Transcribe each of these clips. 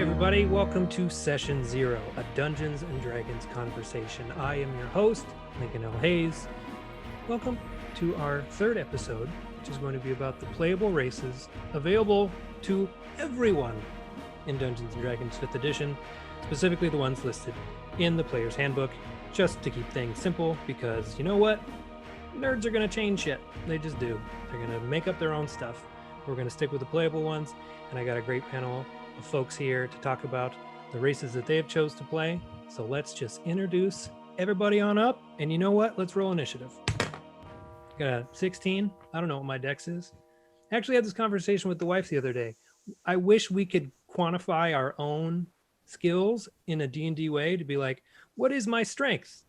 everybody, welcome to Session 0, a Dungeons & Dragons conversation. I am your host, Lincoln L. Hayes. Welcome to our third episode, which is going to be about the playable races available to everyone in Dungeons & Dragons 5th edition, specifically the ones listed in the Players Handbook, just to keep things simple, because you know what? Nerds are going to change shit. They just do. They're going to make up their own stuff. We're going to stick with the playable ones, and I got a great panel of folks here to talk about the races that they have chose to play. So let's just introduce everybody on up, and you know what? Let's roll initiative. Got a 16. I don't know what my dex is. I actually had this conversation with the wife the other day. I wish we could quantify our own skills in a D&D way to be like, what is my strength?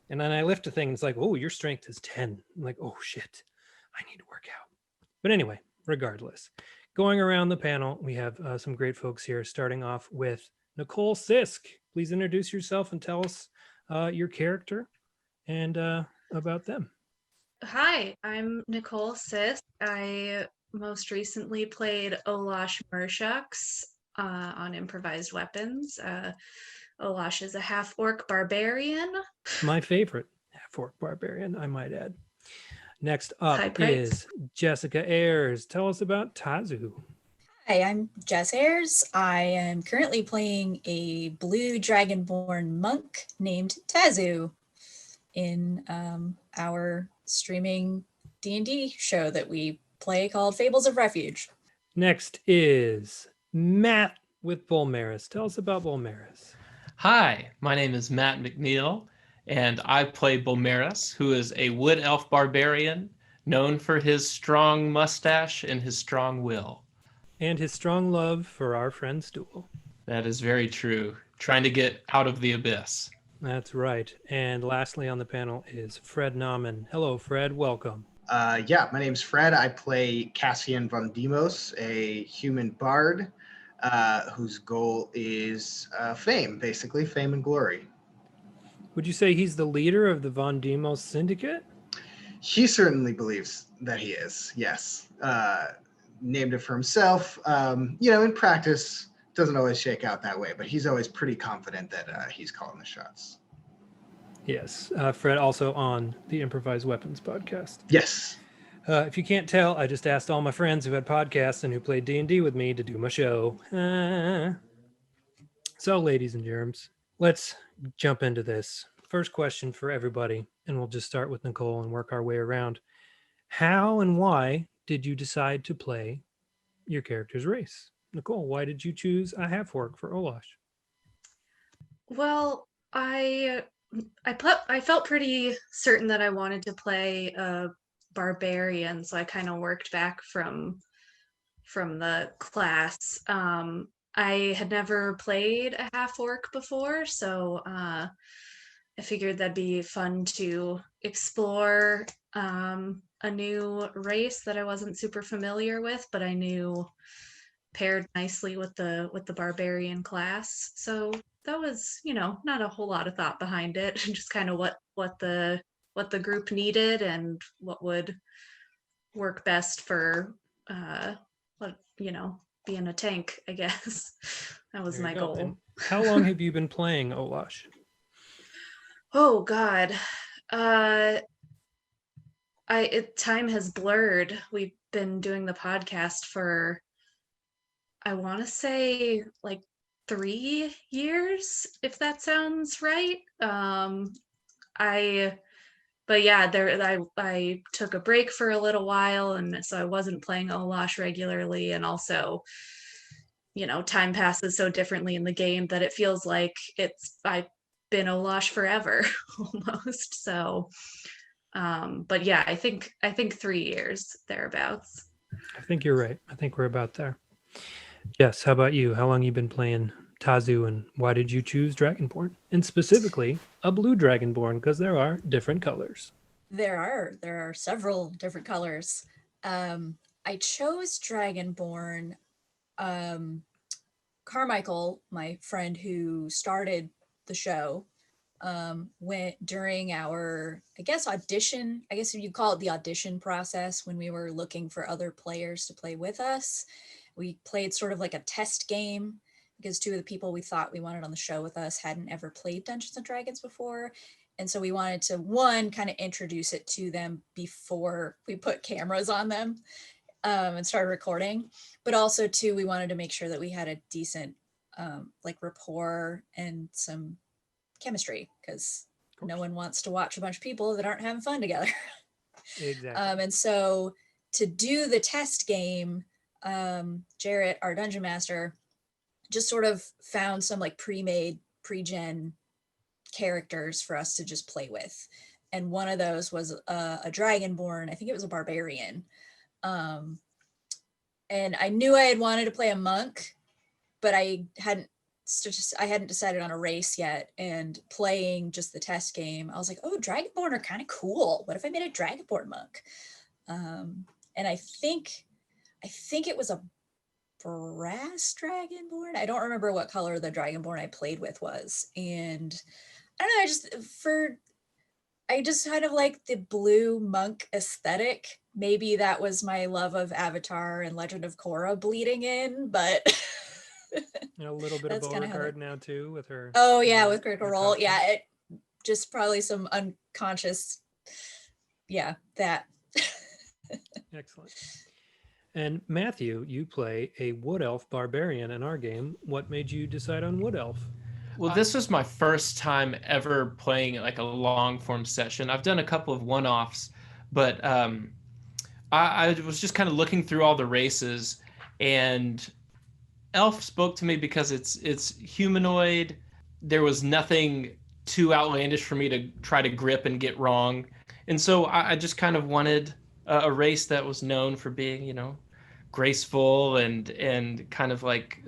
And then I lift a thing, and it's like, oh, your strength is 10. I'm like, oh shit, I need to work out. But anyway, regardless, going around the panel, we have some great folks here, starting off with Nicole Sisk. Please introduce yourself and tell us your character and about them. Hi, I'm Nicole Sisk. I most recently played Olash Murshux on improvised weapons. Olash is a half-orc barbarian. My favorite half-orc barbarian, I might add. Next up is Jessica Ayers. Tell us about Tazu. Hi, I'm Jess Ayers. I am currently playing a blue Dragonborn monk named Tazu in our streaming D&D show that we play called Fables of Refuge. Next is Matt with Bolmaris. Tell us about Bolmaris. Hi, my name is Matt McNeal, and I play Bolmaris, who is a wood elf barbarian known for his strong mustache and his strong will. And his strong love for our friend Stool. That is very true. Trying to get out of the abyss. That's right. And lastly on the panel is Fred Naumann. Hello, Fred. Welcome. My name's Fred. I play Cassian von Demos, a human bard whose goal is fame, basically, fame and glory. Would you say he's the leader of the Von Demos Syndicate? He certainly believes that he is, yes. Named it for himself. In practice, doesn't always shake out that way, but he's always pretty confident that he's calling the shots. Yes. Fred also on the Improvised Weapons podcast. Yes. If you can't tell, I just asked all my friends who had podcasts and who played D&D with me to do my show. So, ladies and germs, let's jump into this. First question for everybody, and we'll just start with Nicole and work our way around. How and why did you decide to play your character's race? Nicole, why did you choose a half-orc for Olash? Well, I felt pretty certain that I wanted to play a barbarian, so I kind of worked back from the class. I had never played a half-orc before, so I figured that'd be fun to explore a new race that I wasn't super familiar with, but I knew paired nicely with the barbarian class. So that was, not a whole lot of thought behind it, just kind of what the group needed and what would work best for being a tank, I guess. That was my goal. And how long have you been playing Olash? Oh God. Time has blurred. We've been doing the podcast for, I want to say, like 3 years, if that sounds right. I took a break for a little while, and so I wasn't playing Olash regularly, and also, time passes so differently in the game that it feels like I've been Olash forever almost. So I think 3 years thereabouts. I think you're right. I think we're about there. Jess, how about you? How long you been playing Tazu, and why did you choose Dragonborn? And specifically a blue Dragonborn, because there are different colors. There are several different colors. I chose Dragonborn. Carmichael, my friend who started the show, went during our, audition, if you call it the audition process, when we were looking for other players to play with us. We played sort of like a test game because two of the people we thought we wanted on the show with us hadn't ever played Dungeons and Dragons before. And so we wanted to, one, kind of introduce it to them before we put cameras on them and started recording. But also, two, we wanted to make sure that we had a decent like rapport and some chemistry, because no one wants to watch a bunch of people that aren't having fun together. Exactly. And so to do the test game, Jarrett, our dungeon master, just sort of found some like pre-made, pre-gen characters for us to just play with. And one of those was a Dragonborn. I think it was a barbarian. And I knew I had wanted to play a monk, but I hadn't decided on a race yet. And playing just the test game, I was like, oh, Dragonborn are kind of cool. What if I made a Dragonborn monk? And I think it was a brass Dragonborn. I don't remember what color the Dragonborn I played with was. And I don't know, I just kind of like the blue monk aesthetic. Maybe that was my love of Avatar and Legend of Korra bleeding in, but A little bit of Beauregard now too with her. Oh yeah, with Critical her Role. costume. Yeah, it just probably some unconscious. Yeah, that. Excellent. And Matthew, you play a Wood Elf barbarian in our game. What made you decide on Wood Elf? Well, this was my first time ever playing like a long form session. I've done a couple of one-offs, but I was just kind of looking through all the races, and Elf spoke to me because it's humanoid. There was nothing too outlandish for me to try to grip and get wrong. And so I just kind of wanted a race that was known for being, you know, graceful and kind of like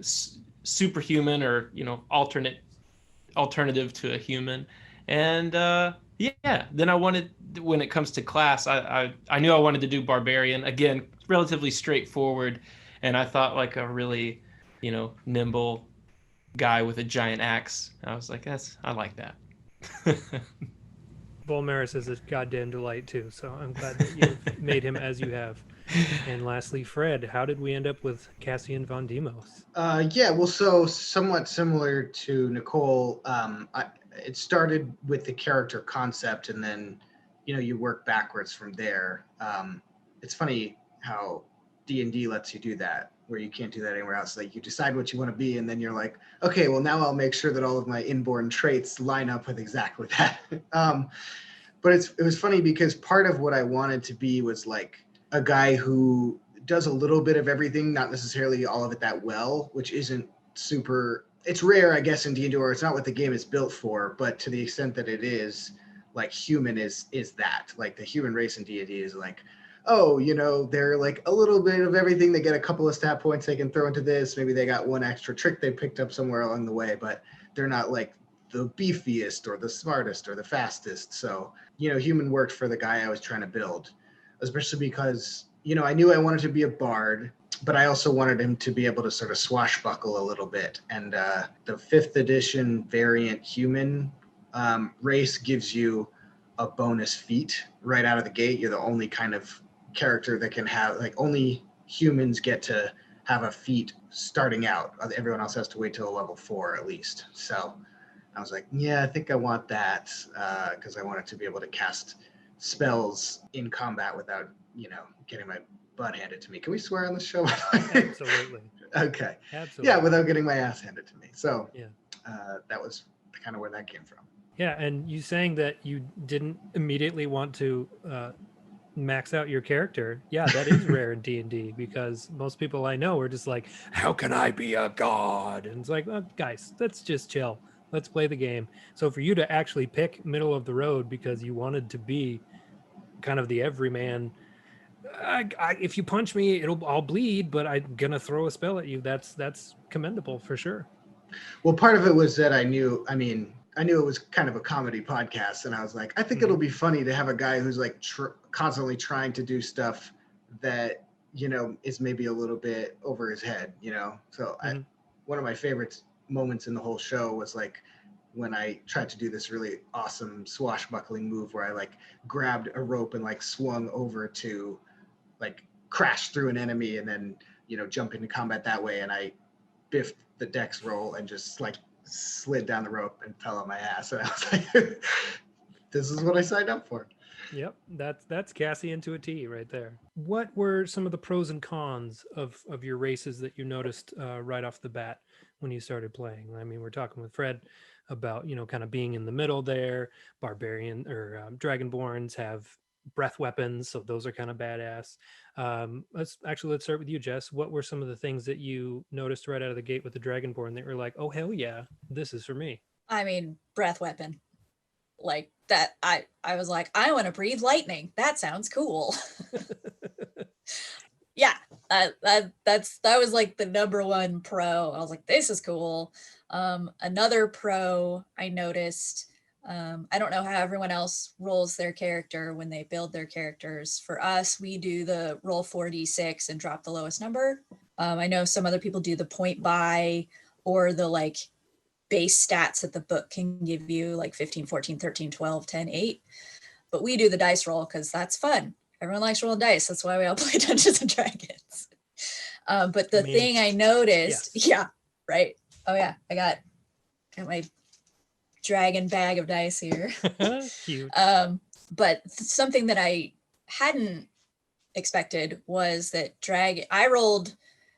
superhuman, or, you know, alternative to a human. And yeah, then I wanted, when it comes to class, I knew I wanted to do barbarian. Again, relatively straightforward. And I thought like a really, you know, nimble guy with a giant axe. I was like, I like that. Volmaris is a goddamn delight too, so I'm glad that you've made him as you have. And lastly, Fred, how did we end up with Cassian von Demos? Yeah, well, so somewhat similar to Nicole, it started with the character concept, and then, you know, you work backwards from there. It's funny how D&D lets you do that, where you can't do that anywhere else. Like, you decide what you want to be, and then you're like, okay, well, now I'll make sure that all of my inborn traits line up with exactly that. But it was funny because part of what I wanted to be was like a guy who does a little bit of everything, not necessarily all of it that well, which isn't super, it's rare, I guess, in D&D, or it's not what the game is built for, but to the extent that it is, like, human is that. Like, the human race in D&D is like, oh, you know, they're like a little bit of everything. They get a couple of stat points they can throw into this. Maybe they got one extra trick they picked up somewhere along the way, but they're not like the beefiest or the smartest or the fastest. So, you know, human worked for the guy I was trying to build, especially because, you know, I knew I wanted to be a bard, but I also wanted him to be able to sort of swashbuckle a little bit. And the 5th edition variant human race gives you a bonus feat right out of the gate. You're the only kind of character that can have, like, only humans get to have a feat starting out. Everyone else has to wait till level 4 at least. So I was like, yeah, I think I want that, because I wanted to be able to cast spells in combat without, you know, getting my butt handed to me. Can we swear on the show? Absolutely. Okay. Absolutely. Yeah, without getting my ass handed to me. So yeah, that was kind of where that came from. Yeah, and you saying that you didn't immediately want to max out your character. Yeah, that is rare in D&D, because most people I know are just like, how can I be a god? And it's like, well, guys, let's just chill. Let's play the game. So for you to actually pick middle of the road because you wanted to be kind of the everyman, if you punch me, I'll bleed, but I'm gonna throw a spell at you. That's commendable for sure. Well, part of it was that I knew it was kind of a comedy podcast, and I was like, I think it'll be funny to have a guy who's like constantly trying to do stuff that, you know, is maybe a little bit over his head, you know? So one of my favorite moments in the whole show was like when I tried to do this really awesome swashbuckling move where I like grabbed a rope and like swung over to like crash through an enemy and then, you know, jump into combat that way. And I biffed the dex roll and just like slid down the rope and fell on my ass. And I was like, this is what I signed up for. Yep, that's Cassie into a T right there. What were some of the pros and cons of your races that you noticed right off the bat when you started playing? I mean, we're talking with Fred about, you know, kind of being in the middle there. Barbarian or Dragonborns have breath weapons, so those are kind of badass. Let's start with you, Jess. What were some of the things that you noticed right out of the gate with the Dragonborn that were like, oh hell yeah, this is for me? I mean, breath weapon. Like that, I was like, I want to breathe lightning. That sounds cool. Yeah, that was like the number one pro. I was like, this is cool. Another pro I noticed, I don't know how everyone else rolls their character when they build their characters. For us, we do the roll 4d6 and drop the lowest number. I know some other people do the point buy or the like base stats that the book can give you, like 15, 14, 13, 12, 10, 8. But we do the dice roll because that's fun. Everyone likes rolling dice. That's why we all play Dungeons and Dragons. But the thing I noticed, yeah, right. Oh yeah, I got my dragon bag of dice here. Cute. But something that I hadn't expected was that I rolled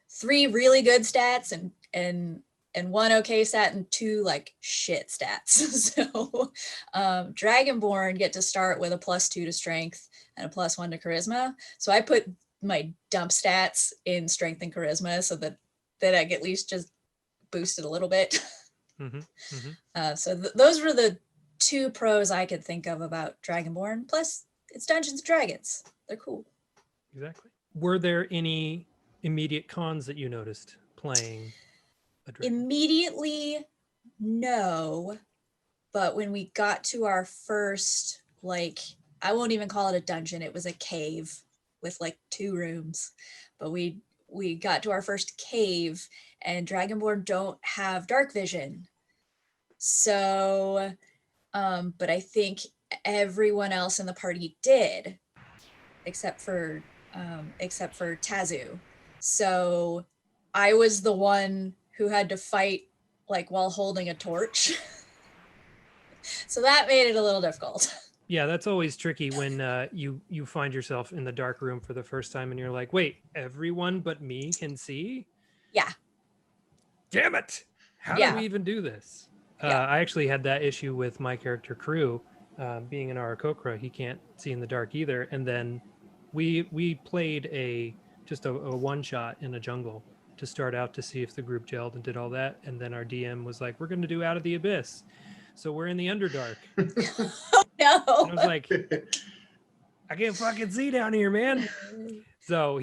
3 really good stats and 1 okay stat and 2 like shit stats. So Dragonborn get to start with a +2 to strength and a +1 to charisma. So I put my dump stats in strength and charisma so that I get at least just boosted a little bit. So those were the 2 pros I could think of about Dragonborn. Plus it's Dungeons and Dragons. They're cool. Exactly. Were there any immediate cons that you noticed playing a dragon? Immediately, no. But when we got to our first, like, I won't even call it a dungeon. It was a cave with like 2 rooms. But we got to our first cave, and Dragonborn don't have dark vision. So, but I think everyone else in the party did, except for Tazu. So I was the one who had to fight like while holding a torch. So that made it a little difficult. Yeah, that's always tricky when you find yourself in the dark room for the first time and you're like, wait, everyone but me can see? Yeah. Damn it. How do we even do this? I actually had that issue with my character Crew. Being an Aarakocra, he can't see in the dark either. And then we played just a one shot in a jungle to start out to see if the group gelled and did all that. And then our DM was like, we're going to do Out of the Abyss. So we're in the Underdark. Oh, no. And I was like, I can't fucking see down here, man. So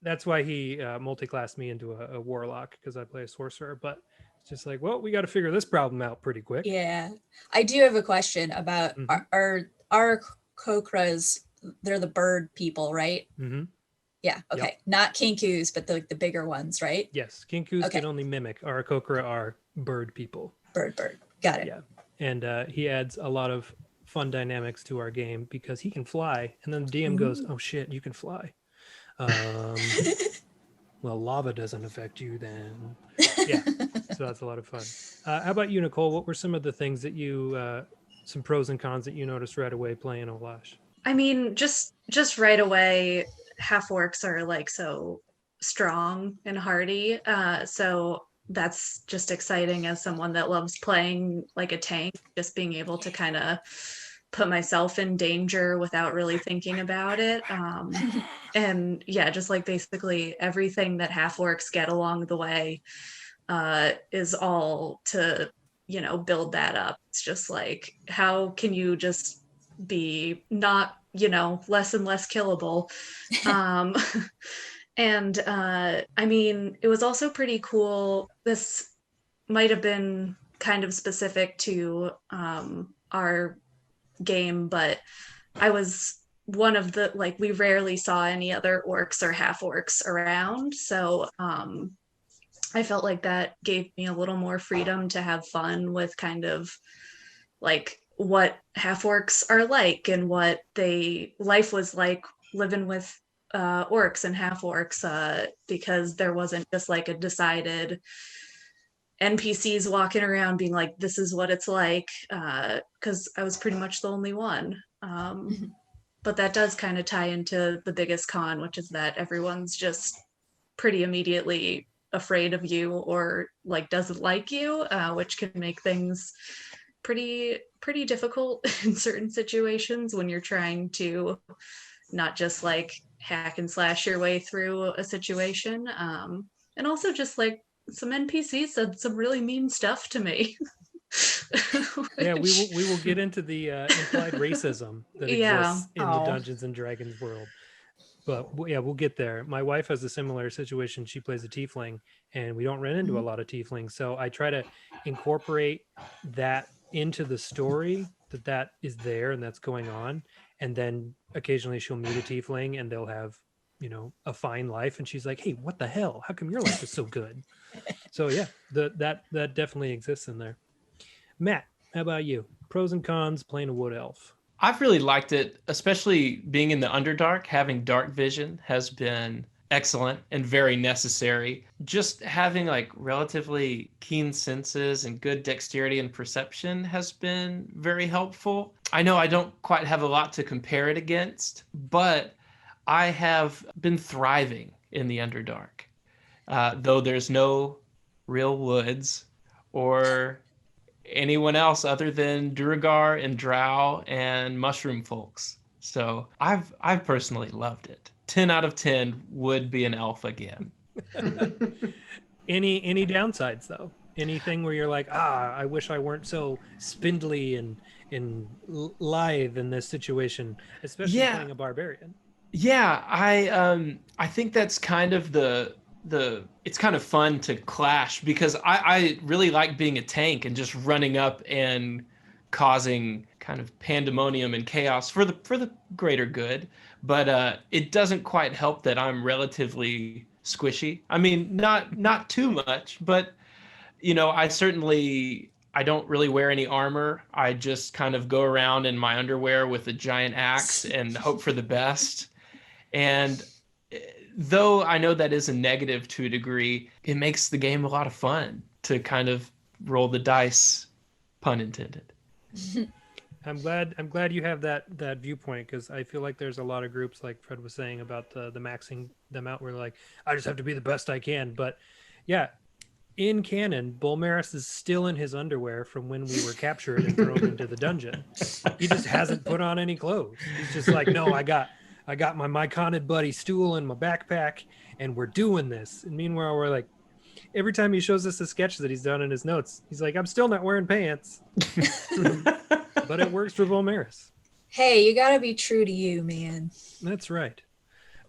that's why he multi-classed me into a warlock, because I play a sorcerer. But it's just like, well, we got to figure this problem out pretty quick. Yeah. I do have a question about our Kokras. They're the bird people, right? Mm-hmm. Yeah. Okay. Yep. Not kinkus, but the bigger ones, right? Yes. Kinkus can only mimic. Aarakocra are bird people. Bird. Got it. Yeah. And he adds a lot of fun dynamics to our game because he can fly. And then the DM goes, oh shit, you can fly. Well, lava doesn't affect you then. Yeah. So that's a lot of fun. How about you, Nicole? What were some of the things that you, some pros and cons that you noticed right away playing Olash? I mean, just right away, half-orcs are like so strong and hardy. So that's just exciting as someone that loves playing like a tank, just being able to kind of put myself in danger without really thinking about it. And yeah, just like basically everything that half-orcs get along the way is all to, build that up. It's just like, how can you just be not, less and less killable? And I mean, it was also pretty cool. This might have been kind of specific to our game, but I was one of the, like, we rarely saw any other orcs or half-orcs around. So I felt like that gave me a little more freedom to have fun with kind of like what half-orcs are like and what life was like living with orcs and half-orcs, because there wasn't just like a decided NPCs walking around being like, this is what it's like, because I was pretty much the only one. But that does kind of tie into the biggest con, which is that everyone's just pretty immediately afraid of you or like doesn't like you, which can make things pretty difficult in certain situations when you're trying to not just like hack and slash your way through a situation. And also just like some NPCs said some really mean stuff to me. Yeah, we Which- will get into the implied racism that Yeah. exists in the Dungeons and Dragons world. But yeah, we'll get there. My wife has a similar situation. She plays a tiefling, and we don't run into a lot of tieflings. So I try to incorporate that into the story that is there and that's going on. And then occasionally she'll meet a tiefling, and they'll have, you know, a fine life. And she's like, "Hey, what the hell? How come your life is so good?" So yeah, that definitely exists in there. Matt, how about you? Pros and cons playing a wood elf. I've really liked it, especially being in the Underdark. Having dark vision has been excellent and very necessary. Just having like relatively keen senses and good dexterity and perception has been very helpful. I know I don't quite have a lot to compare it against, but I have been thriving in the Underdark. Though there's no real woods or anyone else other than Duergar and Drow and Mushroom folks. So I've personally loved it. 10 out of 10 would be an elf again. Any downsides though? Anything where you're like, I wish I weren't so spindly and lithe in this situation, especially playing a barbarian. Yeah, I think that's kind of the it's kind of fun to clash because I really like being a tank and just running up and causing kind of pandemonium and chaos for the greater good. But it doesn't quite help that I'm relatively squishy. I mean, not too much, but you know, I don't really wear any armor. I just kind of go around in my underwear with a giant axe and hope for the best. And though I know that is a negative to a degree, it makes the game a lot of fun to kind of roll the dice, pun intended. I'm glad you have that viewpoint, because I feel like there's a lot of groups, like Fred was saying, about the maxing them out, where like, I just have to be the best I can. But yeah, in canon, Bulmaris is still in his underwear from when we were captured and thrown into the dungeon. He just hasn't put on any clothes. He's just like, no, I got my myconid buddy stool in my backpack, and we're doing this. And meanwhile, we're like, every time he shows us a sketch that he's done in his notes, he's like, I'm still not wearing pants. But it works for Bulmaris. Hey, you gotta be true to you, man. That's right.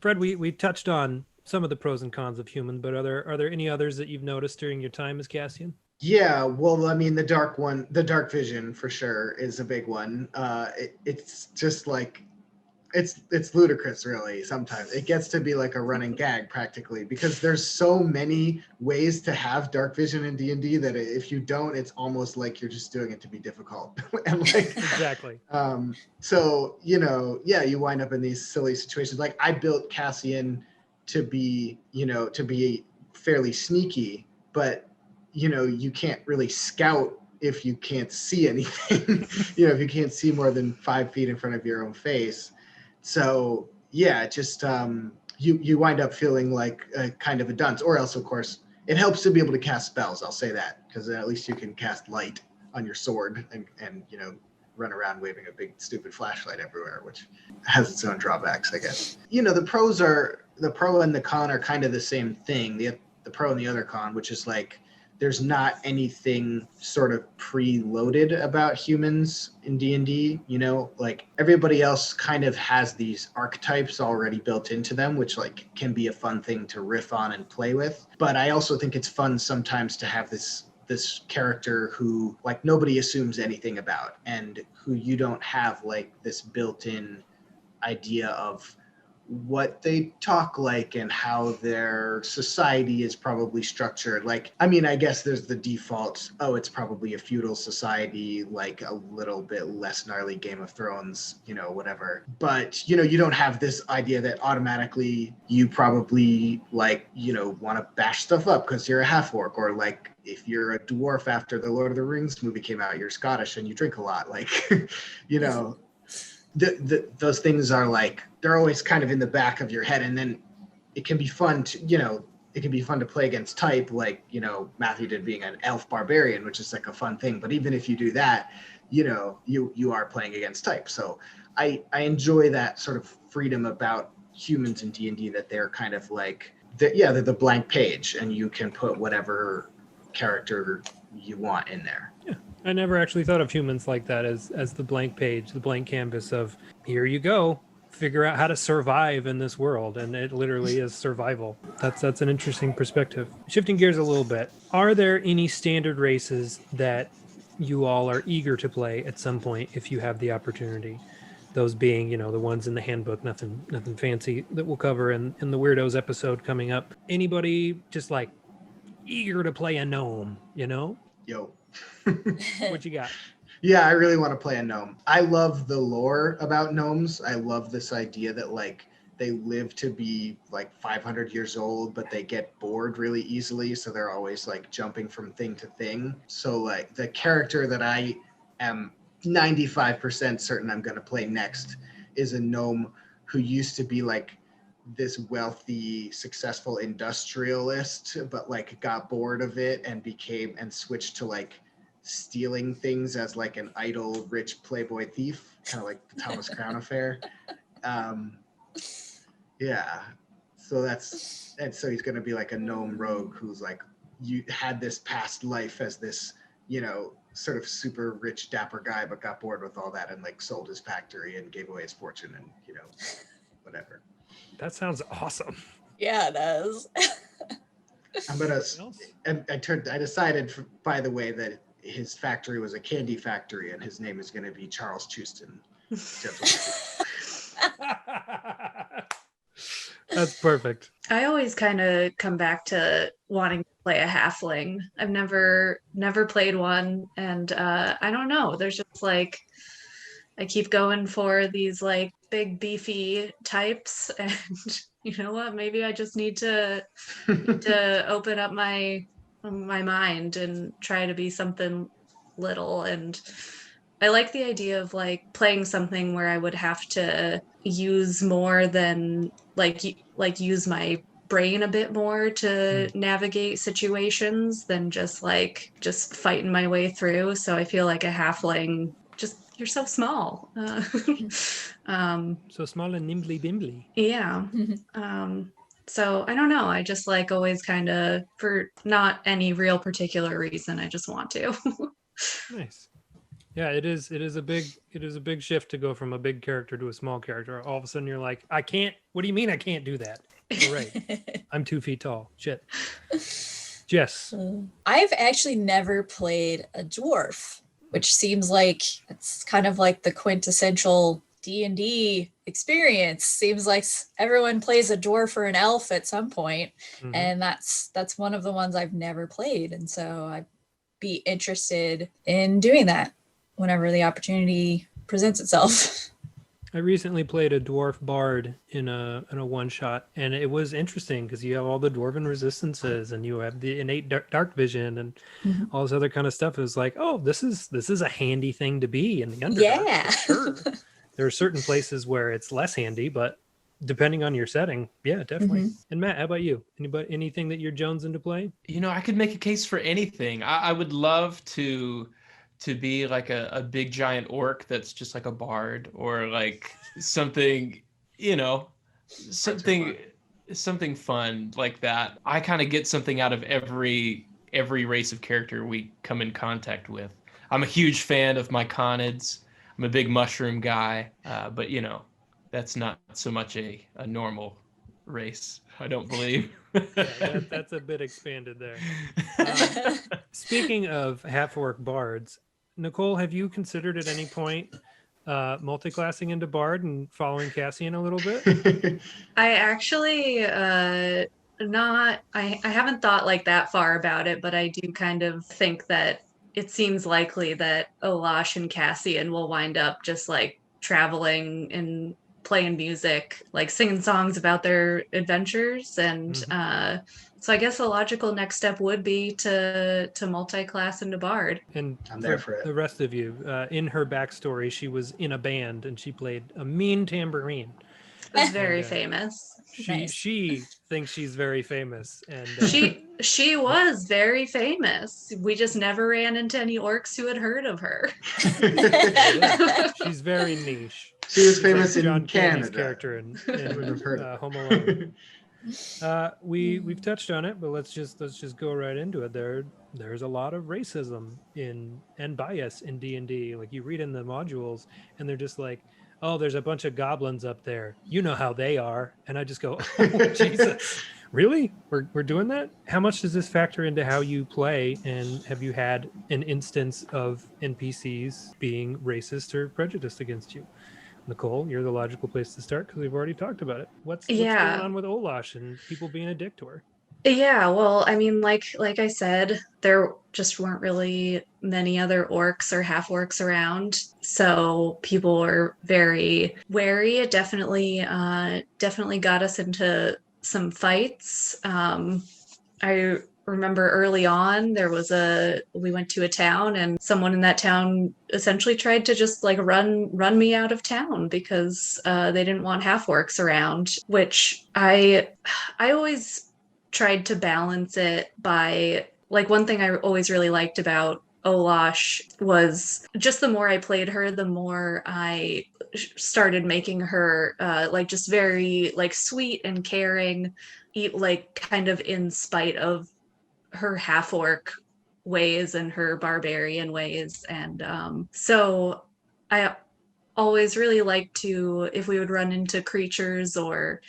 Fred, we touched on some of the pros and cons of human, but are there any others that you've noticed during your time as Cassian? Yeah, well, I mean, the dark vision for sure is a big one. It's just like, it's ludicrous, really. Sometimes it gets to be like a running gag practically, because there's so many ways to have dark vision in D&D that if you don't, it's almost like you're just doing it to be difficult. And like, Exactly. So, you know, yeah, you wind up in these silly situations. Like, I built Cassian to be fairly sneaky, but you know, you can't really scout if you can't see anything. You know, if you can't see more than 5 feet in front of your own face. So yeah, just you wind up feeling like a kind of a dunce. Or else, of course, it helps to be able to cast spells. I'll say that, because at least you can cast light on your sword and you know, run around waving a big stupid flashlight everywhere, which has its own drawbacks, I guess. You know, the pro and the con are kind of the same thing. The pro and the other con, which is like, there's not anything sort of preloaded about humans in D&D, you know, like everybody else kind of has these archetypes already built into them, which like can be a fun thing to riff on and play with. But I also think it's fun sometimes to have this character who like nobody assumes anything about, and who you don't have like this built-in idea of what they talk like and how their society is probably structured. Like, I mean, I guess there's the default, it's probably a feudal society, like a little bit less gnarly Game of Thrones, you know, whatever. But, you know, you don't have this idea that automatically you probably like, you know, want to bash stuff up because you're a half-orc, or like, if you're a dwarf after the Lord of the Rings movie came out, you're Scottish and you drink a lot. Like, you know, those things are like, they're always kind of in the back of your head. And then it can be fun to, you know, it can be fun to play against type, like, you know, Matthew did being an elf barbarian, which is like a fun thing. But even if you do that, you know, you are playing against type. So I enjoy that sort of freedom about humans in D&D, that they're kind of like, they're the blank page and you can put whatever character you want in there. Yeah, I never actually thought of humans like that as the blank page, the blank canvas of, here you go, figure out how to survive in this world. And it literally is survival. That's an interesting perspective. Shifting gears a little bit, are there any standard races that you all are eager to play at some point if you have the opportunity? Those being, you know, the ones in the handbook, nothing fancy, that we'll cover in the Weirdos episode coming up. Anybody just like eager to play a gnome, you know? Yo. What you got? Yeah, I really want to play a gnome. I love the lore about gnomes. I love this idea that like they live to be like 500 years old, but they get bored really easily. So they're always like jumping from thing to thing. So like the character that I am 95% certain I'm going to play next is a gnome who used to be like this wealthy, successful industrialist, but like got bored of it and switched to like stealing things as like an idle, rich playboy thief, kind of like the Thomas Crown affair. Yeah. So so he's going to be like a gnome rogue who's like, you had this past life as this, you know, sort of super rich, dapper guy, but got bored with all that and like sold his factory and gave away his fortune and, you know, whatever. That sounds awesome. Yeah, it does. I decided, by the way, that his factory was a candy factory and his name is going to be Charles Chuston. That's perfect. I always kind of come back to wanting to play a halfling. I've never played one, and I don't know. There's just like, I keep going for these like big beefy types, and you know what? Maybe I just need to open up my mind and try to be something little. And I like the idea of like playing something where I would have to use more than like use my brain a bit more to navigate situations than just fighting my way through. So I feel like a halfling, just, you're so small. So small and nimbly bimbly. Yeah. So I don't know. I just like always kind of, for not any real particular reason, I just want to. Nice. Yeah, it is a big shift to go from a big character to a small character. All of a sudden you're like, I can't, what do you mean I can't do that? Oh, right. I'm 2 feet tall. Shit. Jess. I've actually never played a dwarf, which seems like it's kind of like the quintessential D&D experience. Seems like everyone plays a dwarf or an elf at some point, and that's one of the ones I've never played, and so I'd be interested in doing that whenever the opportunity presents itself. I recently played a dwarf bard in a one shot, and it was interesting because you have all the dwarven resistances and you have the innate dark vision and all this other kind of stuff. It was like, oh, this is a handy thing to be in the Underdark. Yeah. For sure. There are certain places where it's less handy, but depending on your setting, yeah, definitely. And Matt, how about you? Anything that you're jonesing to play? You know, I could make a case for anything. I would love to be like a big giant orc that's just like a bard, or like something, you know, something fun like that. I kind of get something out of every race of character we come in contact with. I'm a huge fan of myconids. I'm a big mushroom guy, but you know, that's not so much a normal race, I don't believe. Yeah, that's a bit expanded there. Speaking of half-orc bards, Nicole, have you considered at any point multi-classing into bard and following Cassian a little bit? I actually I haven't thought like that far about it, but I do kind of think that it seems likely that Olash and Cassian will wind up just like traveling and playing music, like singing songs about their adventures. And So I guess the logical next step would be to multi-class into Bard. And I'm there for it. the rest of you, in her backstory, she was in a band and she played a mean tambourine. It's very And, famous. Nice. She thinks she's very famous, and She was very famous. We just never ran into any orcs who had heard of her. she's very niche. She was She's famous like John in Candy's Canada. character in Wouldn't have heard of Home Alone. We've touched on it, but let's just go right into it. There's a lot of racism and bias in D&D. Like you read in the modules, and they're just like, oh, there's a bunch of goblins up there. You know how they are. And I just go, oh, Jesus, really? We're doing that? How much does this factor into how you play? And have you had an instance of NPCs being racist or prejudiced against you? Nicole, you're the logical place to start because we've already talked about it. What's going on with Olash and people being a dick to her? Yeah, well, I mean, like I said, there just weren't really many other orcs or half-orcs around, so people were very wary. It definitely got us into some fights. I remember early on we went to a town and someone in that town essentially tried to just like run me out of town because they didn't want half-orcs around, which I always tried to balance it by, like, one thing I always really liked about Olash was just the more I played her, the more I started making her like just very like sweet and caring, like kind of in spite of her half-orc ways and her barbarian ways. And so I always really liked to, if we would run into creatures or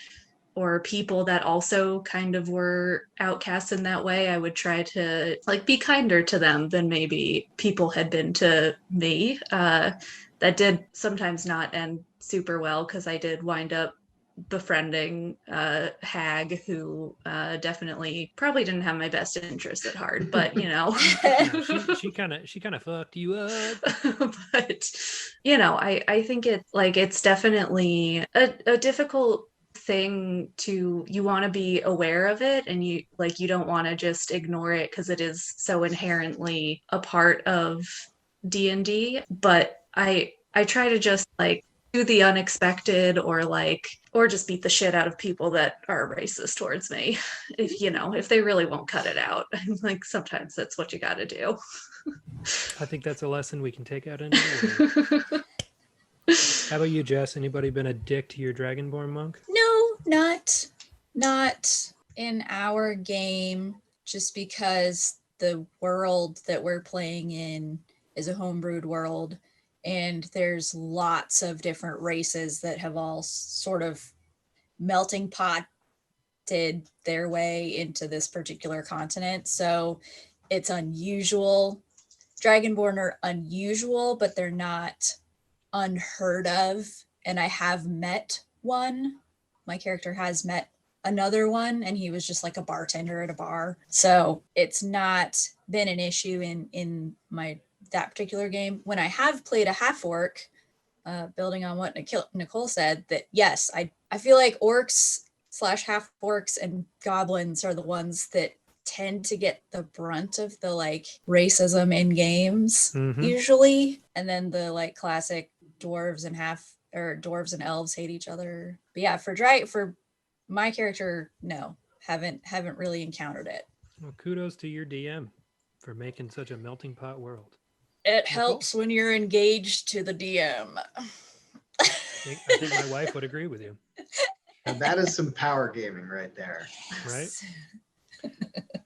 people that also kind of were outcasts in that way, I would try to like be kinder to them than maybe people had been to me. That did sometimes not end super well because I did wind up befriending a hag who definitely probably didn't have my best interest at heart, but you know. she kind of fucked you up. But you know, I think it's definitely a difficult thing you want to be aware of it, and you don't want to just ignore it because it is so inherently a part of D&D. But I try to just like do the unexpected or just beat the shit out of people that are racist towards me if they really won't cut it out. Like sometimes that's what you got to do. I think that's a lesson we can take out into the world. How about you, Jess? Anybody been a dick to your Dragonborn monk? No, not in our game, just because the world that we're playing in is a homebrewed world, and there's lots of different races that have all sort of melting potted their way into this particular continent. So it's unusual. Dragonborn are unusual, but they're not unheard of. And I have met one. My character has met another one, and he was just like a bartender at a bar. So it's not been an issue in that particular game. When I have played a half-orc, building on what Nicole said, that yes, I feel like orcs / half-orcs and goblins are the ones that tend to get the brunt of the like racism in games usually, and then the like classic dwarves and elves hate each other. But yeah, for my character, no, haven't really encountered it. Well, kudos to your DM for making such a melting pot world. It helps when you're engaged to the DM. I think my wife would agree with you. And that is some power gaming right there. Right?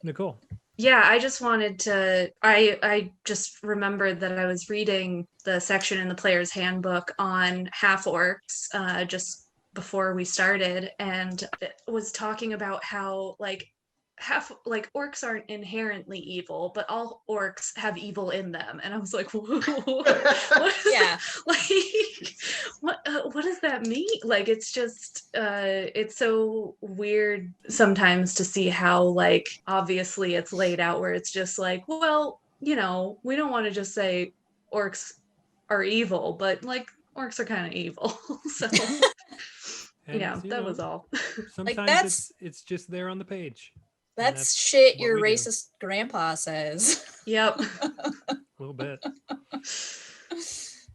Nicole. Yeah, I just wanted to, I just remembered that I was reading the section in the Players Handbook on half-orcs just before we started, and it was talking about how orcs aren't inherently evil, but all orcs have evil in them. And I was like, what Yeah. what does that mean? Like, it's just it's so weird sometimes to see how like obviously it's laid out where it's just like, well, we don't want to just say orcs are evil, but like orcs are kind of evil. So And, yeah, that was all. Sometimes it's just there on the page. That's shit what your we do. racist grandpa says. Yep. A little bit.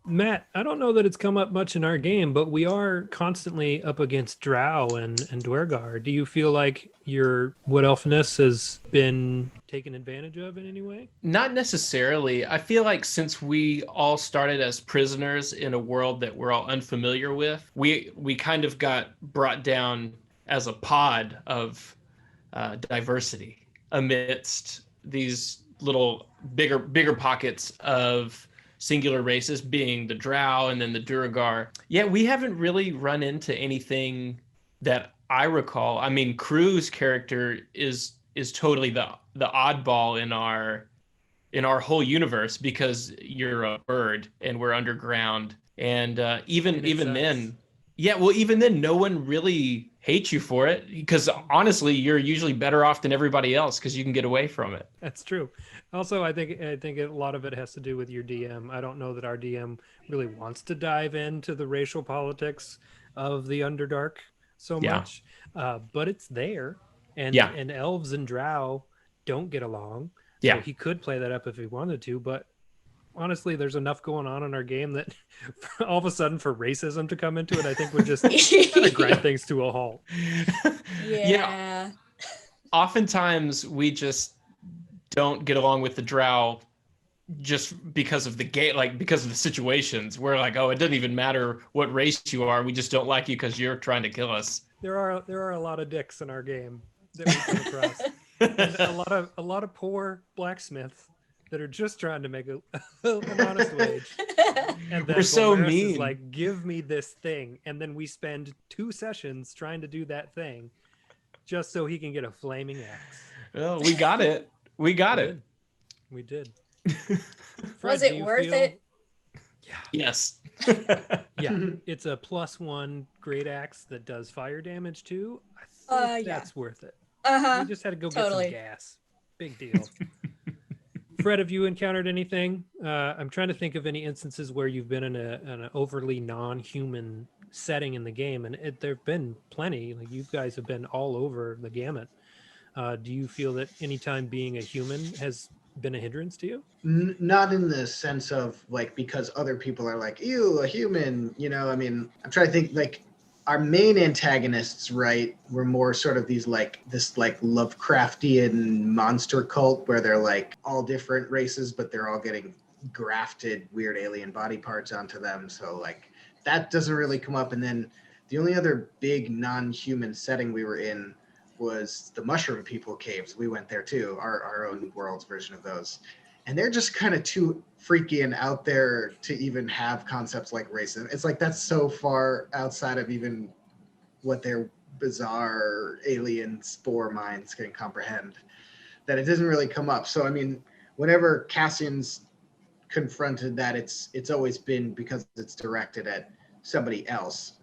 Matt, I don't know that it's come up much in our game, but we are constantly up against Drow and Dwergar. Do you feel like your Wood Elfness has been taken advantage of in any way? Not necessarily. I feel like since we all started as prisoners in a world that we're all unfamiliar with, we kind of got brought down as a pod of diversity amidst these little bigger pockets of singular races, being the Drow and then the Duergar. Yeah, we haven't really run into anything that I recall. I mean, Crew's character is totally the oddball in our whole universe, because you're a bird and we're underground, and even then, yeah, well, even then, no one really hates you for it, because honestly, you're usually better off than everybody else because you can get away from it. That's true. Also, I think a lot of it has to do with your DM. I don't know that our DM really wants to dive into the racial politics of the Underdark so Yeah. much, but it's there, and Yeah. and elves and Drow don't get along. Yeah. So he could play that up if he wanted to, but honestly, there's enough going on in our game that all of a sudden for racism to come into it, I think would just kind of grind things to a halt. Yeah. Oftentimes we just don't get along with the Drow just because of because of the situations. We're like, oh, it doesn't even matter what race you are. We just don't like you because you're trying to kill us. There are a lot of dicks in our game that we come across. And a lot of poor blacksmiths that are just trying to make an honest wage. And then We're so Polaris is mean. like, give me this thing, and then we spend 2 sessions trying to do that thing, just so he can get a flaming axe. Well, we got it. We got it. We did. Was Fred, it do you worth feel- it? Yes. Yeah, it's a +1 great axe that does fire damage too. I think Yeah. that's worth it. Uh-huh. We just had to go totally. get some gas. Big deal. Fred, have you encountered anything? I'm trying to think of any instances where you've been in an overly non-human setting in the game, and there've been plenty. Like, you guys have been all over the gamut. Do you feel that anytime being a human has been a hindrance to you? Not in the sense of like, because other people are like, ew, a human, I mean, I'm trying to think, like, our main antagonists, right, were more sort of this Lovecraftian monster cult where they're like all different races, but they're all getting grafted weird alien body parts onto them. So like that doesn't really come up. And then the only other big non-human setting we were in was the Mushroom People caves. We went there too, our own world's version of those. And they're just kind of too freaky and out there to even have concepts like racism. It's like that's so far outside of even what their bizarre alien spore minds can comprehend that it doesn't really come up. So, I mean, whenever Cassian's confronted that, it's always been because it's directed at somebody else.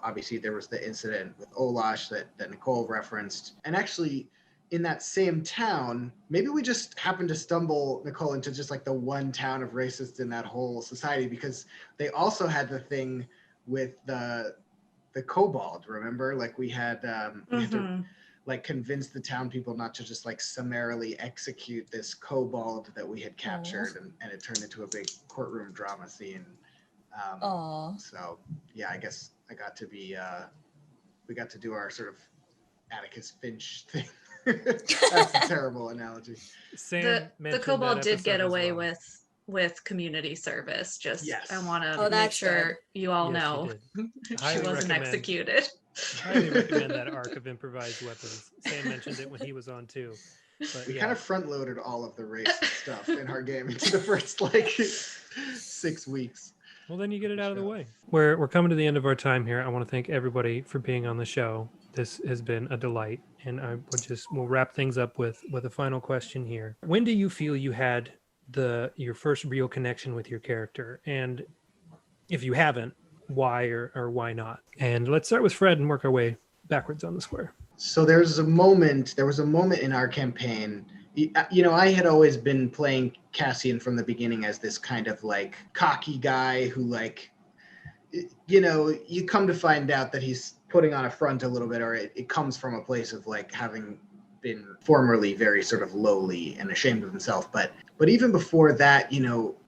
Obviously there was the incident with Olash that Nicole referenced. And actually, in that same town, maybe we just happened to stumble, Nicole, into just like the one town of racists in that whole society, because they also had the thing with the kobold, remember? Like we had to like convince the town people not to just like summarily execute this kobold that we had captured, and it turned into a big courtroom drama scene. So yeah, I guess I got to be, we got to do our sort of Atticus Finch thing. That's a terrible analogy. Sam The kobold did get away well. with community service. Just Yes. I want to Oh, make that's sure you all Yes, know she did. she Highly wasn't recommend. executed. Highly recommend that arc of improvised weapons. Sam mentioned it when he was on too. But We yeah, kind of front loaded all of the race stuff in our game into the first like 6 weeks. well, then you get it out of the way. We're coming to the end of our time here. I want to thank everybody for being on the show. This has been a delight, and we'll wrap things up with a final question here. When do you feel you had your first real connection with your character, and if you haven't, why or why not? And let's start with Fred and work our way backwards on the square. So there was a moment in our campaign. I had always been playing Cassian from the beginning as this kind of like cocky guy who like, you come to find out that he's putting on a front a little bit, or it comes from a place of like having been formerly very sort of lowly and ashamed of himself. But even before that,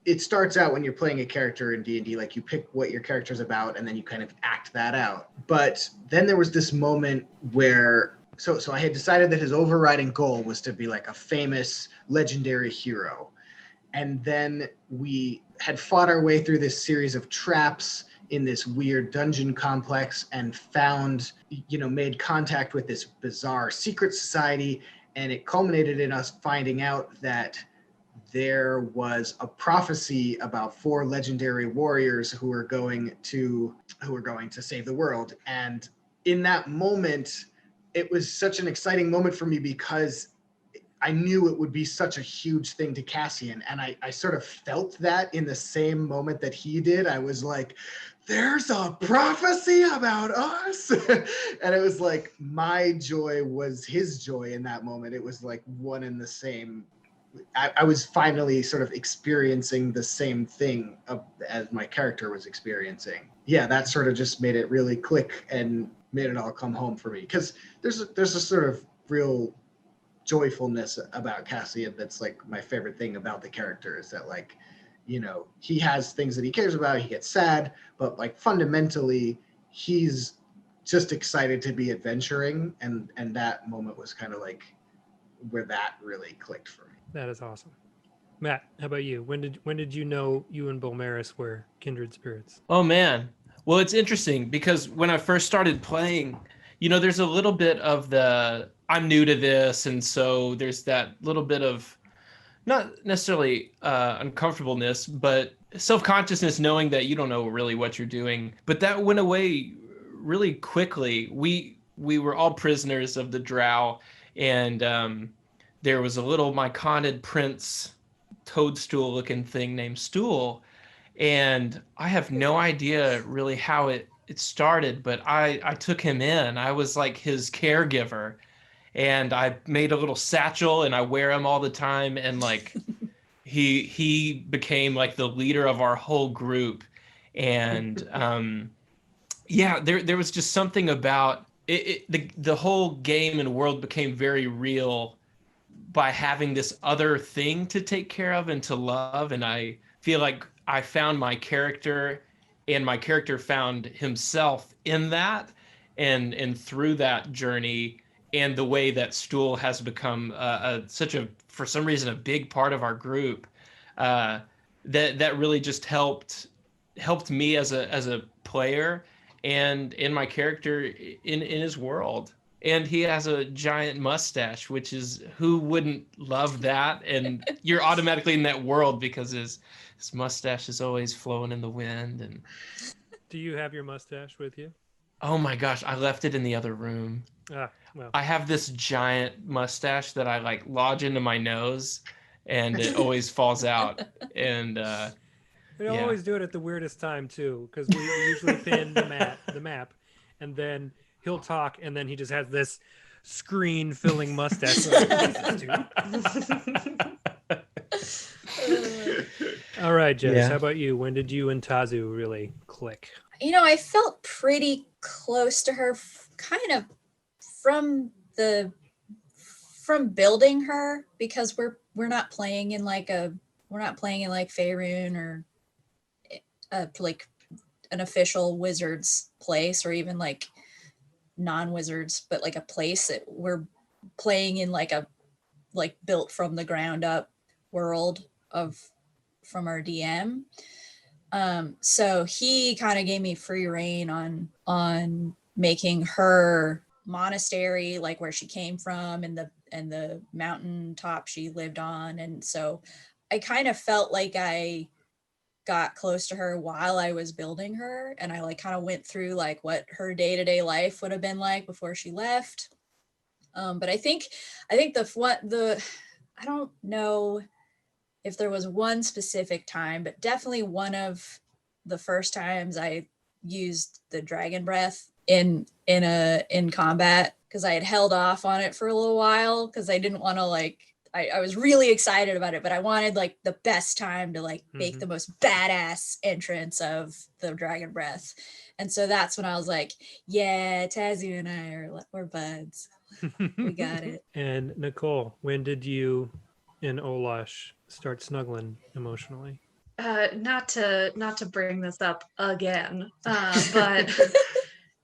it starts out when you're playing a character in D&D, like you pick what your character's about and then you kind of act that out. But then there was this moment where, so I had decided that his overriding goal was to be like a famous legendary hero. And then we had fought our way through this series of traps in this weird dungeon complex and made contact with this bizarre secret society. And it culminated in us finding out that there was a prophecy about 4 legendary warriors who were going to save the world. And in that moment, it was such an exciting moment for me because I knew it would be such a huge thing to Cassian. And I sort of felt that in the same moment that he did. I was like, there's a prophecy about us. And it was like, my joy was his joy in that moment. It was like one and the same. I was finally sort of experiencing the same thing as my character was experiencing. Yeah, that sort of just made it really click and made it all come home for me. Because there's a sort of real joyfulness about Cassian that's like my favorite thing about the character, is that like, he has things that he cares about, he gets sad, but like fundamentally he's just excited to be adventuring, and that moment was kind of like where that really clicked for me. That is awesome. Matt, how about you? When did you know you and Bolmaris were kindred spirits? Oh man. Well, it's interesting because when I first started playing, there's a little bit of the I'm new to this, and so there's that little bit of not necessarily uncomfortableness, but self-consciousness, knowing that you don't know really what you're doing. But that went away really quickly. We were all prisoners of the drow, and there was a little myconid prince toadstool-looking thing named Stool, and I have no idea really how it started, but I took him in. I was like his caregiver. And I made a little satchel and I wear him all the time. And like, he became like the leader of our whole group. And there was just something about it. The whole game and world became very real by having this other thing to take care of and to love. And I feel like I found my character, and my character found himself in that. And through that journey, and the way that Stool has become for some reason, a big part of our group, that really just helped me as a player and in my character in his world. And he has a giant mustache, which is, who wouldn't love that? And you're automatically in that world because his mustache is always flowing in the wind. And do you have your mustache with you? Oh my gosh, I left it in the other room. Well. I have this giant mustache that I like lodge into my nose, and it always falls out. And we always do it at the weirdest time too, because we usually pin the map, and then he'll talk, and then he just has this screen-filling mustache. All right, Jess, how about you? When did you and Tazu really click? I felt pretty close to her, kind of from building her, because we're not playing in like Faerun or like an official wizard's place, or even like non-wizards, but like a place that we're playing in like built from the ground up world from our DM. So he kind of gave me free reign on making her monastery, like where she came from, and the mountain top she lived on. And so I kind of felt like I got close to her while I was building her, and I like kind of went through like what her day-to-day life would have been like before she left. But I think I don't know if there was one specific time, but definitely one of the first times I used the dragon breath in combat, because I had held off on it for a little while because I didn't want to I was really excited about it, but I wanted like the best time to like make the most badass entrance of the dragon breath. And so that's when I was like, yeah, Tazu and I we're buds. We got it. And Nicole, when did you and Olash start snuggling emotionally? Not to bring this up again, but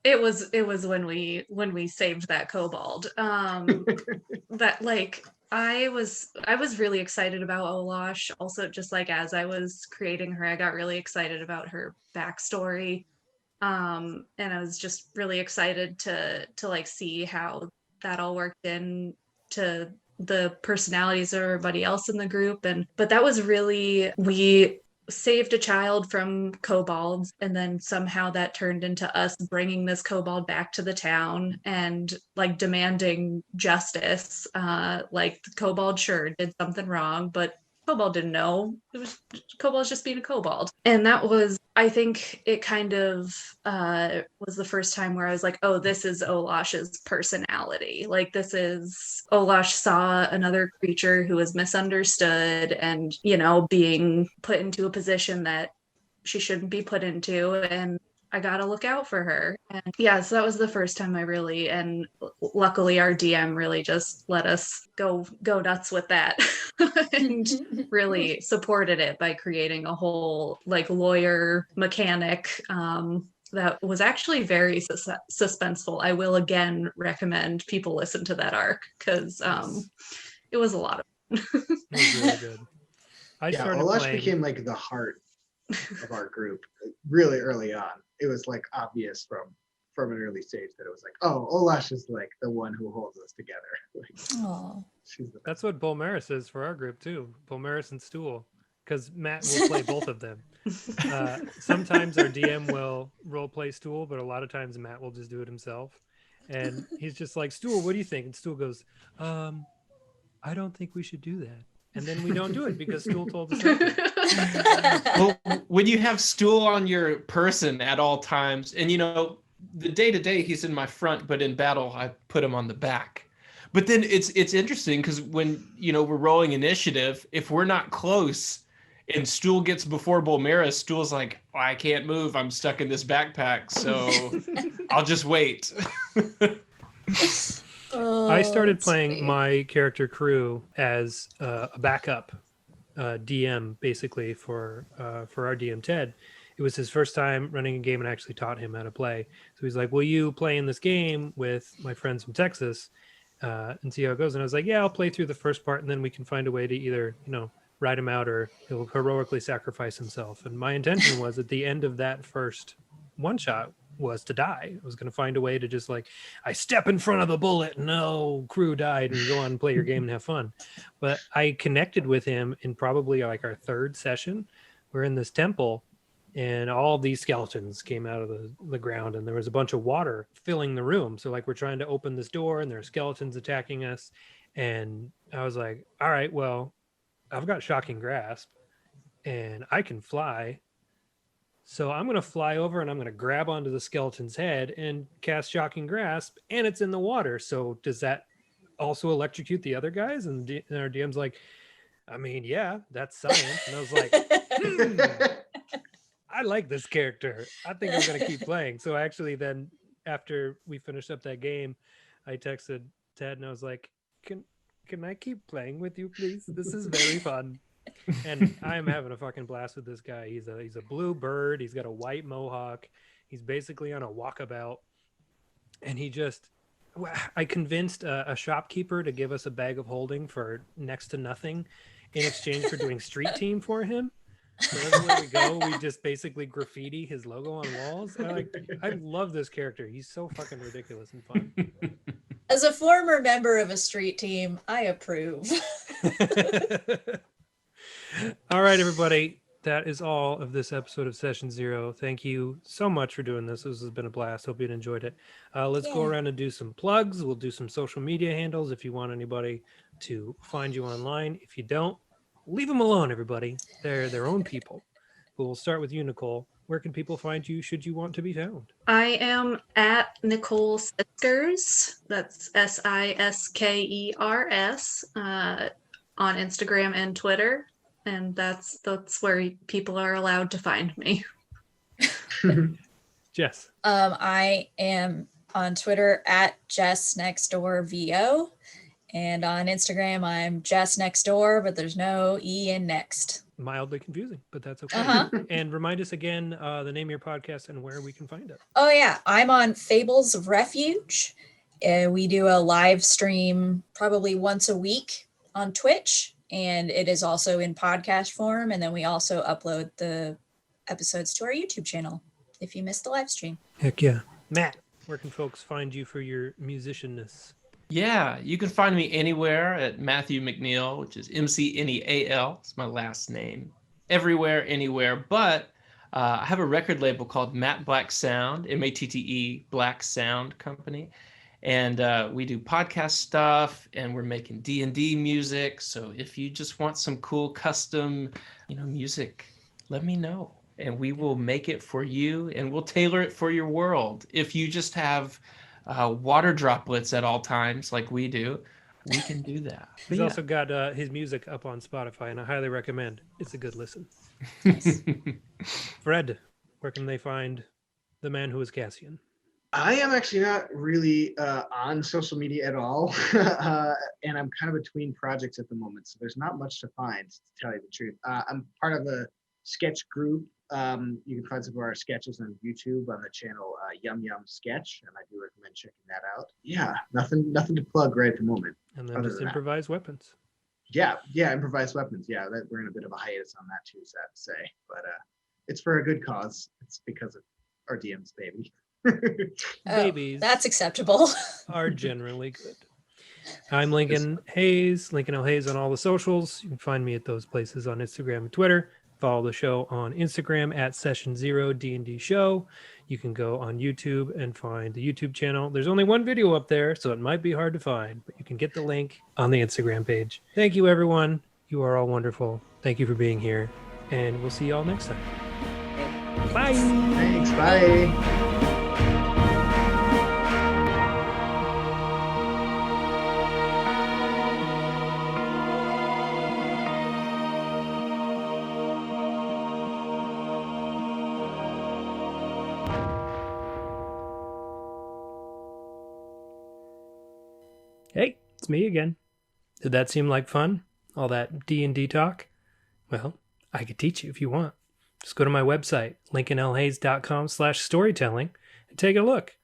it was when we saved that kobold. That like I was really excited about Olash. Also, just like as I was creating her, I got really excited about her backstory. And I was just really excited to like see how that all worked in to the personalities of everybody else in the group. And but that was really, we saved a child from kobolds, and then somehow that turned into us bringing this kobold back to the town and like demanding justice. Like the kobold sure did something wrong, but kobold didn't know. It was kobold's just being a kobold. And that was, I think it kind of was the first time where I was like, oh, this is Olash's personality. Like this is, Olash saw another creature who was misunderstood and, you know, being put into a position that she shouldn't be put into, and I gotta look out for her. And yeah, so that was the first time I really, and luckily our DM really just let us go nuts with that and really supported it by creating a whole like lawyer mechanic that was actually very suspenseful. I will again recommend people listen to that arc because it was a lot of It was really good. I started Olash playing. became like the heart of our group really early on. It was like obvious from an early stage that it was like, oh, Olash is like the one who holds us together. Like, Oh, she's the That's what Bolmaris is for our group too. Bolmaris and Stool, because Matt will play both of them. Sometimes our DM will role play Stool, but a lot of times Matt will just do it himself. And he's just like, Stool, what do you think? And Stool goes, I don't think we should do that. And then we don't do it because Stool told us not to. Well, when you have Stool on your person at all times, and you know, the day-to-day he's in my front, but in battle I put him on the back. But then it's interesting because when, you know, we're rolling initiative, if we're not close and Stool gets before Bolmaris, Stool's like, oh, I can't move, I'm stuck in this backpack, so I'll just wait. I started that's playing sweet. my character crew as a backup DM, basically for our DM Ted. It was his first time running a game, and I actually taught him how to play. So he's like, "Will you play in this game with my friends from Texas and see how it goes?" And I was like, "Yeah, I'll play through the first part, and then we can find a way to either, you know, ride him out or he'll heroically sacrifice himself." And my intention was at the end of that first one shot was to die. I was going to find a way to just like, I step in front of the bullet, no crew died, and go on and play your game and have fun. But I connected with him in probably like our third session. We're in this temple and all these skeletons came out of the ground, and there was a bunch of water filling the room. So like we're trying to open this door and there are skeletons attacking us. And I was like, all right, well, I've got Shocking Grasp and I can fly. So I'm going to fly over and I'm going to grab onto the skeleton's head and cast Shocking Grasp, and it's in the water. So does that also electrocute the other guys? And our DM's like, I mean, yeah, that's science. And I was like, I like this character. I think I'm going to keep playing. So actually then after we finished up that game, I texted Ted and I was like, can I keep playing with you, please? This is very fun. And I'm having a fucking blast with this guy. He's a blue bird. He's got a white mohawk. He's basically on a walkabout. And I convinced a shopkeeper to give us a bag of holding for next to nothing in exchange for doing street team for him. So everywhere we go, we just basically graffiti his logo on walls. I love this character. He's so fucking ridiculous and fun. As a former member of a street team, I approve. All right, everybody. That is all of this episode of Session Zero. Thank you so much for doing this. This has been a blast. Hope you enjoyed it. Let's go around and do some plugs. We'll do some social media handles if you want anybody to find you online. If you don't, leave them alone, everybody. They're their own people. But we'll start with you, Nicole. Where can people find you should you want to be found? I am at Nicole Siskers. That's Siskers on Instagram and Twitter. And that's where people are allowed to find me. Jess. I am On Twitter at JessNextDoorVO. And on Instagram, I'm Jess Next Door, but there's no E in next. Mildly confusing, but that's okay. Uh-huh. And remind us again the name of your podcast and where we can find it. Oh, yeah. I'm on Fables of Refuge. We do a live stream probably once a week on Twitch, and it is also in podcast form. And then we also upload the episodes to our YouTube channel if you missed the live stream. Heck yeah. Matt, where can folks find you for your musicianness? Yeah, you can find me anywhere at Matthew McNeal, which is McNeal. It's my last name. Everywhere, anywhere. But I have a record label called Matte Black Sound, MATTE Black Sound Company. And we do podcast stuff, and we're making D&D music. So if you just want some cool custom, music, let me know. And we will make it for you, and we'll tailor it for your world. If you just have water droplets at all times like we do, we can do that. He's also got his music up on Spotify, and I highly recommend. It's a good listen. Nice. Fred, where can they find the man who is Cassian? I am actually not really on social media at all, and I'm kind of between projects at the moment, so there's not much to find, to tell you the truth. I'm part of a sketch group. You can find some of our sketches on YouTube on the channel Yum Yum Sketch, and I do recommend checking that out. Yeah, nothing to plug right at the moment. And then just improvised weapons. Yeah, improvised weapons. Yeah, we're in a bit of a hiatus on that too, sad to say, but it's for a good cause. It's because of our DM's baby. Babies that's acceptable. are generally good. I'm Lincoln Hayes, Lincoln L. Hayes on all the socials. You can find me at those places on Instagram and Twitter. Follow the show on Instagram at Session0 D&D Show. You can go on YouTube and find the YouTube channel. There's only one video up there, so it might be hard to find, but you can get the link on the Instagram page. Thank you, everyone. You are all wonderful. Thank you for being here, and we'll see you all next time. Bye. Thanks. Bye. Hey, it's me again. Did that seem like fun? All that D&D talk? Well, I could teach you if you want. Just go to my website, lincolnlhayes.com/storytelling, and take a look.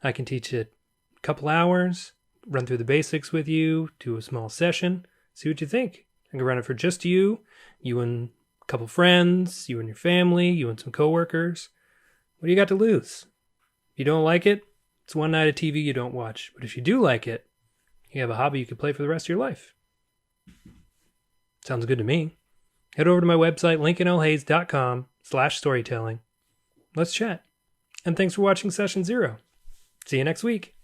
I can teach it a couple hours, run through the basics with you, do a small session, see what you think. I can run it for just you and a couple friends, you and your family, you and some coworkers. What do you got to lose? If you don't like it, it's one night of TV you don't watch. But if you do like it, you have a hobby you can play for the rest of your life. Sounds good to me. Head over to my website, lincolnlhayes.com/storytelling. Let's chat. And thanks for watching Session 0. See you next week.